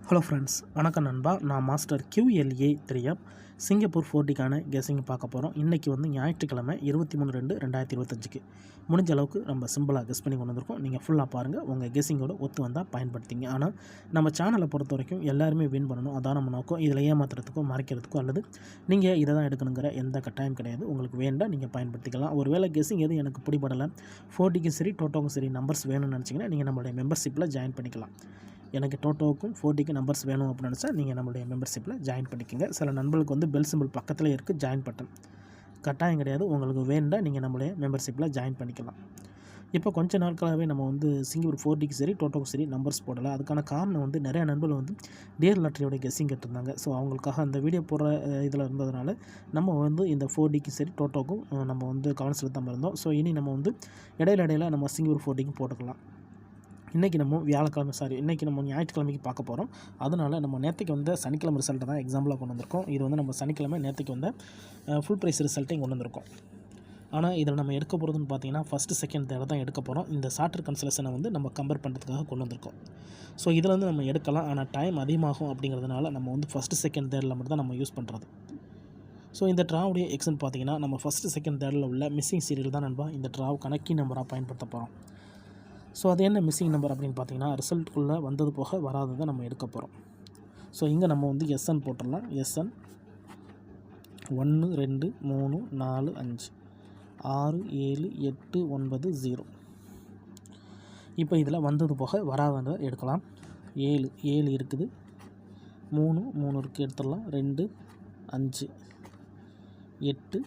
Hello friends, வணக்கம் நண்பா. நான் மாஸ்டர் QLA 3 சிங்கப்பூர் 4Dக்கான கெஸிங் பார்க்க போகிறோம். இன்றைக்கி வந்து ஞாயிற்றுக்கிழமை 23/2/2025க்கு முடிஞ்ச அளவுக்கு நம்ம சிம்பிளாக கெஸ் பண்ணி கொண்டு வந்திருக்கோம். நீங்கள் ஃபுல்லாக பாருங்கள், உங்கள் கெஸிங்கோட ஒத்து வந்தால் பயன்படுத்திங்க. ஆனால் நம்ம சேனலை பொறுத்த வரைக்கும் எல்லாருமே வின் பண்ணணும், அதான் நம்ம நோக்கம். இதில் ஏமாத்துறதுக்கோ மறைக்கிறதுக்கோ அல்லது நீங்கள் இதை தான் எடுக்கணுங்கிற எந்த கட்டாயம் கிடையாது. உங்களுக்கு வேண்டாம், நீங்கள் பயன்படுத்திக்கலாம். ஒரு வேளை கெஸிங் எதுவும் எனக்கு பிடிபடலை, 4Dக்கும் சரி டோட்டோக்கும் சரி நம்பர்ஸ் வேணும்னு நினச்சிங்கன்னா நீங்கள் நம்மளுடைய மெம்பர்ஷிப்பில் ஜாயின் பண்ணிக்கலாம். எனக்கு டோட்டோவுக்கும் 4Dக்கும் நம்பர்ஸ் வேணும் அப்படின்னு நினச்சா நீங்கள் நம்மளுடைய மெம்பர்ஷிப்பில் ஜாயின் பண்ணிக்கோங்க. சில நண்பர்களுக்கு வந்து பெல் சிம்பிள் பக்கத்தில் இருக்குது ஜாயின் பட்டன், கட்டாயம் கிடையாது. உங்களுக்கு வேண்டாம், நீங்கள் நம்மளுடைய மெம்பர்ஷிப்பில் ஜாயின் பண்ணிக்கலாம். இப்போ கொஞ்ச நாட்களாகவே நம்ம வந்து சிங்கப்பூர் 4Dக்கு சரி டோட்டோக்கும் சரி நம்பர்ஸ் போடலை. அதுக்கான காரணம் வந்து நிறைய நண்பர்கள் வந்து டியர் லாட்டரியோட கெஸ்ஸிங் கேட்டிருந்தாங்க. ஸோ அவங்களுக்காக அந்த வீடியோ போடுற இதில் இருந்ததுனால நம்ம வந்து இந்த 4Dக்கு சரி டோட்டோக்கும் நம்ம வந்து கவனம் செலுத்தாமல் இருந்தோம். ஸோ இனி நம்ம வந்து இடையில நம்ம சிங்கப்பூர் 4Dக்கும் போட்டுக்கலாம். இன்றைக்கி நம்ம இன்றைக்கி நம்ம ஞாயிற்றுக்கிழமைக்கு பார்க்க போகிறோம். அதனால் நம்ம நேற்றுக்கு வந்த சனிக்கிழமை ரிசல்ட்டை தான் எக்ஸாம்பிளாக கொண்டு வந்திருக்கோம். இது வந்து நம்ம சனிக்கிழமை நேற்றுக்கு வந்த ஃபுல் ப்ரைஸ் ரிசல்ட்டையும் கொண்டு வந்திருக்கோம். ஆனால் இதில் நம்ம எடுக்க போகிறதுன்னு பார்த்தீங்கன்னா ஃபஸ்ட்டு செகண்ட் தேர்ட் தான் எடுக்க போகிறோம். இந்த சார்ட்டர் கன்சலேஷனை வந்து நம்ம கம்பேர் பண்ணுறதுக்காக கொண்டு வந்திருக்கோம். ஸோ இதில் வந்து நம்ம எடுக்கலாம், ஆனால் டைம் அதிகமாகும். அப்படிங்கிறதுனால நம்ம வந்து ஃபஸ்ட்டு செகண்ட் தேர்டில் மட்டும் தான் நம்ம யூஸ் பண்ணுறது. ஸோ இந்த ட்ராவுடைய எக்ஸ்ன்னு பார்த்தீங்கன்னா நம்ம ஃபஸ்ட்டு செகண்ட் தேர்டில் உள்ள மிஸ்ஸிங் சீரியல் தான் நண்பா இந்த ட்ராவுக்கான கீ நம்பராக பயன்படுத்த போகிறோம். ஸோ அது என்ன மிஸ்ஸிங் நம்பர் அப்படின்னு பார்த்தீங்கன்னா ரிசல்ட்டுக்குள்ளே வந்தது போக வராததை நம்ம எடுக்க போகிறோம். ஸோ இங்கே நம்ம வந்து SN போட்டுடலாம். SN 1 2 3 4 5 6 7 8 9 0. இப்போ இதில் வந்தது போக வராததை எடுக்கலாம். 7 இருக்குது, 3 இருக்குது, எடுத்துடலாம். 2 5 8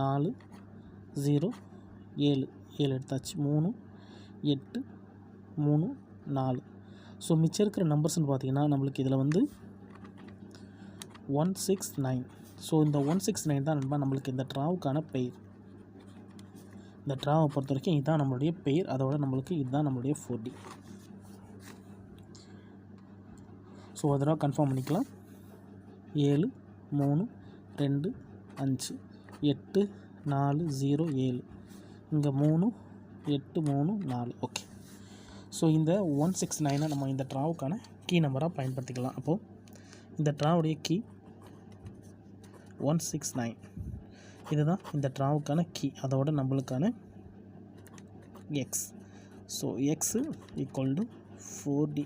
4 0 7 எடுத்தாச்சு. 3 8 3 4. ஸோ மிச்சம் இருக்கிற நம்பர்ஸ்னு பார்த்தீங்கன்னா நம்மளுக்கு இதில் வந்து 169. ஸோ இந்த 169 தான் நம்மளுக்கு இந்த ட்ராவுக்கான பெயர். இந்த ட்ராவை பொறுத்த வரைக்கும் இதுதான் நம்மளுடைய பெயர். அதோட நம்மளுக்கு இதுதான் நம்மளுடைய 4D. ஸோ அதோட கன்ஃபார்ம் பண்ணிக்கலாம். 7 3 2 5 8 4 0 7. இங்கே 3 8 3 4. ஓகே. ஸோ இந்த 169 நம்ம இந்த ட்ராவுக்கான கீ நம்பராக பயன்படுத்திக்கலாம். அப்போது இந்த ட்ராவுடைய கீ 169. இதுதான் இந்த ட்ராவுக்கான கீ. அதோட நம்மளுக்கான X. So x equal to 4D.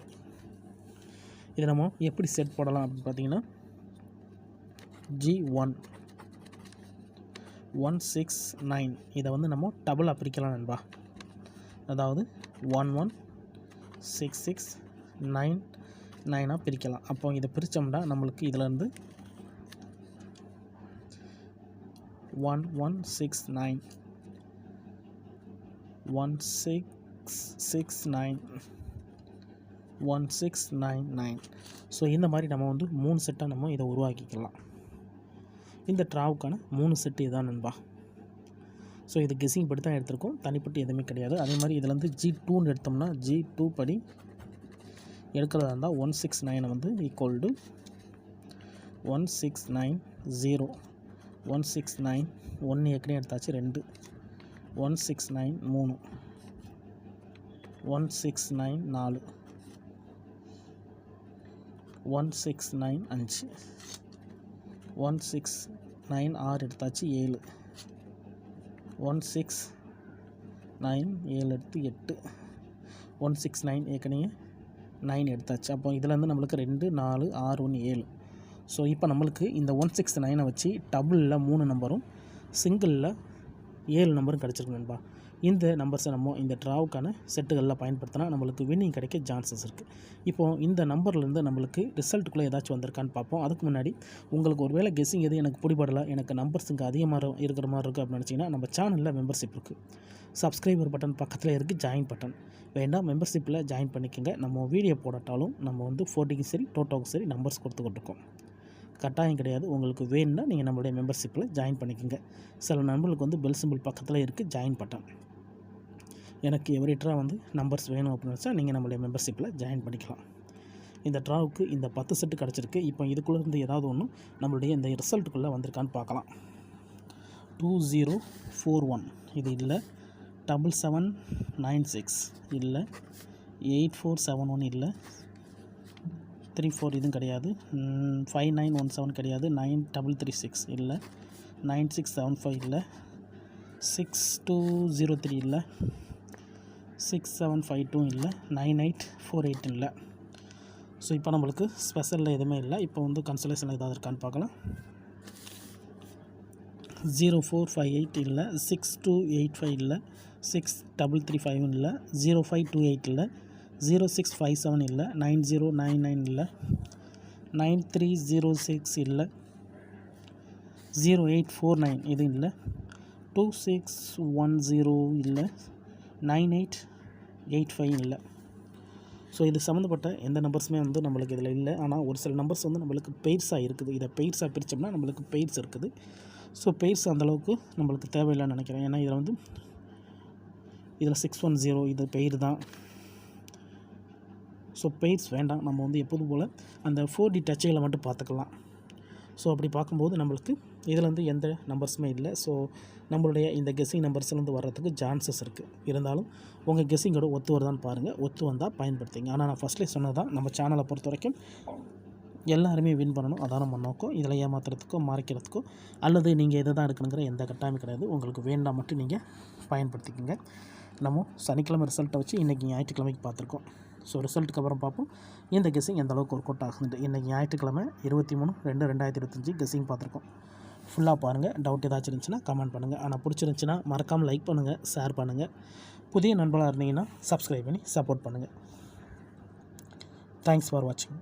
இதை நம்ம எப்படி செட் போடலாம் அப்படின்னு பார்த்தீங்கன்னா G1 169 இதை வந்து நம்ம டபுளாக பிரிக்கலாம் நண்பா. அதாவது 11669 பிரிக்கலாம். அப்போ இதை பிரித்தோம்னா நம்மளுக்கு இதிலேருந்து 1169 1699. ஸோ இந்த மாதிரி நம்ம வந்து 3 செட்டாக நம்ம இதை உருவாக்கிக்கலாம். இந்த ட்ராவுக்கான 3 செட்டு இதான் நண்பா. ஸோ இது கெஸ்ஸிங் படி தான் எடுத்திருக்கோம், தனிப்பட்டு எதுவுமே கிடையாது. அதே மாதிரி இதில் வந்து G2ன்னு எடுத்தோம்னா G2 படி எடுக்கிறதா இருந்தால் 169 வந்து ஈக்குவல் டு 1690 169 1 ஏற்கனவே எடுத்தாச்சு. 2 169 3 169 4 169 5 169 6 எடுத்தாச்சு. 7 169 7 எடுத்து 8 169 ஏற்கனவே 9 எடுத்தாச்சு. அப்போ இதில் வந்து நம்மளுக்கு 2 4 6 1 7. ஸோ இப்போ நம்மளுக்கு இந்த 169 வச்சு டபுளில் 3 நம்பரும் சிங்கிளில் 7 நம்பரும் கிடச்சிருக்கு நண்பா. இந்த நம்பர்ஸை நம்ம இந்த ட்ராவுக்கான செட்டுகளில் பயன்படுத்தினா நம்மளுக்கு வின்னிங் கிடைக்க சான்சஸ் இருக்குது. இப்போது இந்த நம்பர்லேருந்து நம்மளுக்கு ரிசல்ட்டுக்குள்ளே ஏதாச்சும் வந்திருக்கான்னு பார்ப்போம். அதுக்கு முன்னாடி உங்களுக்கு ஒரு வேளை கெஸ்ஸிங் எது எனக்கு பிடிபடலை, எனக்கு நம்பர்ஸ் இங்கே அதிகமாக இருக்கிற மாதிரி இருக்குது அப்படின்னு நினச்சிங்கன்னா நம்ம சேனலில் மெம்பர்ஷிப் இருக்குது. சப்ஸ்கிரைபர் பட்டன் பக்கத்தில் இருக்குது, ஜாயின் பட்டன் வேண்டாம், மெம்பர்ஷிப்பில் ஜாயின் பண்ணிக்கோங்க. நம்ம வீடியோ போடட்டாலும் நம்ம வந்து 4Dக்கும் சரி டோட்டோக்கும் சரி நம்பர்ஸ் கொடுத்துக்கிட்டு இருக்கோம். கட்டாயம் கிடையாது. உங்களுக்கு வேணும்னா நீங்கள் நம்மளுடைய மெம்பர்ஷிப்பில் ஜாயின் பண்ணிக்கோங்க. சில நண்பர்களுக்கு வந்து பெல் சிம்பிள் பக்கத்தில் இருக்குது ஜாயின் பட்டன். எனக்கு எவ்ரி ட்ரா வந்து நம்பர்ஸ் வேணும் அப்படின்னு நினச்சா நீங்கள் நம்மளுடைய மெம்பர்ஷிப்பில் ஜாயின் பண்ணிக்கலாம். இந்த ட்ராவுக்கு இந்த 10 செட்டு கிடச்சிருக்கு. இப்போ இதுக்குள்ளே இருந்து ஏதாவது ஒன்று நம்மளுடைய இந்த ரிசல்ட்டுக்குள்ளே வந்திருக்கான்னு பார்க்கலாம். 2041 இது இல்லை, 7796 இல்லை, 8471 இல்லை, 34 இதுவும் கிடையாது. 5917 கிடையாது. 9336 இல்லை. 9675 இல்லை. 6203 இல்லை. 6752 இல்லை. 9848 இல்லை. ஸோ இப்போ நம்மளுக்கு ஸ்பெஷலில் எதுவுமே இல்லை. இப்போ வந்து கன்சலேஷனில் ஏதாவது இருக்கான்னு பார்க்கலாம். 0458 இல்லை. 6285 இல்லை. 6335 இல்லை. 0528 இல்லை. 0657 இல்லை. 9099 இல்லை. 9306 இல்லை. 0849 இது இல்லை. 2610 இல்லை. 9885 இல்லை. ஸோ இது சம்மந்தப்பட்ட எந்த நம்பர்ஸுமே வந்து நம்மளுக்கு இதில் இல்லை. ஆனால் ஒரு சில நம்பர்ஸ் வந்து நம்மளுக்கு பெய்ர்ஸாக இருக்குது. இதை பெய்ர்ஸாக பிரித்தோம்னா நம்மளுக்கு பெய்ர்ஸ் இருக்குது. ஸோ பெய்ர்ஸ் அந்தளவுக்கு நம்மளுக்கு தேவையில்லைன்னு நினைக்கிறேன். ஏன்னா இதில் வந்து இதில் 610 இது பெய்ர் தான். ஸோ பெய்ர்ஸ் வேண்டாம். நம்ம வந்து எப்போதும் போல் அந்த 4D டச்சுகளை மட்டும் பார்த்துக்கலாம். ஸோ அப்படி பார்க்கும்போது நம்மளுக்கு இதில் வந்து எந்த நம்பர்ஸுமே இல்லை. ஸோ நம்மளுடைய இந்த கெஸ்ஸிங் நம்பர்ஸ்லேருந்து வர்றதுக்கு சான்சஸ் இருக்குது. இருந்தாலும் உங்கள் கெஸ்ஸிங்கோட ஒத்து வருதான்னு பாருங்கள். ஒத்து வந்தால் பயன்படுத்திங்க. ஆனால் நான் ஃபஸ்ட்லேயே சொன்னது தான், நம்ம சேனலை பொறுத்த வரைக்கும் எல்லாருமே வின் பண்ணணும். அதான் நம்ம நோக்கம். இதில் ஏமாத்துறதுக்கோ மறைக்கிறதுக்கோ அல்லது நீங்கள் எதை தான் எடுக்கணுங்கிற எந்த கட்டாயமும் கிடையாது. உங்களுக்கு வேண்டாம் மட்டும் நீங்கள் பயன்படுத்திக்கோங்க. நம்ம சனிக்கிழமை ரிசல்ட்டை வச்சு இன்றைக்கி ஞாயிற்றுக்கிழமைக்கு பார்த்துருக்கோம். ஸோ ரிசல்ட்டுக்கு அப்புறம் பார்ப்போம் எந்த கெஸ்ஸிங் எந்த அளவுக்கு ஒர்க் அவுட் ஆகுதுன்ட்டு. இன்றைக்கி ஞாயிற்றுக்கிழமை 23/2/2025 கெஸ்ஸிங் பார்த்துருக்கோம். ஃபுல்லாக பாருங்கள். டவுட் ஏதாச்சும் இருந்துச்சுன்னா கமெண்ட் பண்ணுங்கள். ஆனால் பிடிச்சிருந்துச்சின்னா மறக்காமல் லைக் பண்ணுங்கள், ஷேர் பண்ணுங்கள். புதிய நண்பர்களாக இருந்தீங்கன்னா சப்ஸ்கிரைப் பண்ணி சப்போர்ட் பண்ணுங்கள். தேங்க்ஸ் ஃபார் வாட்சிங்.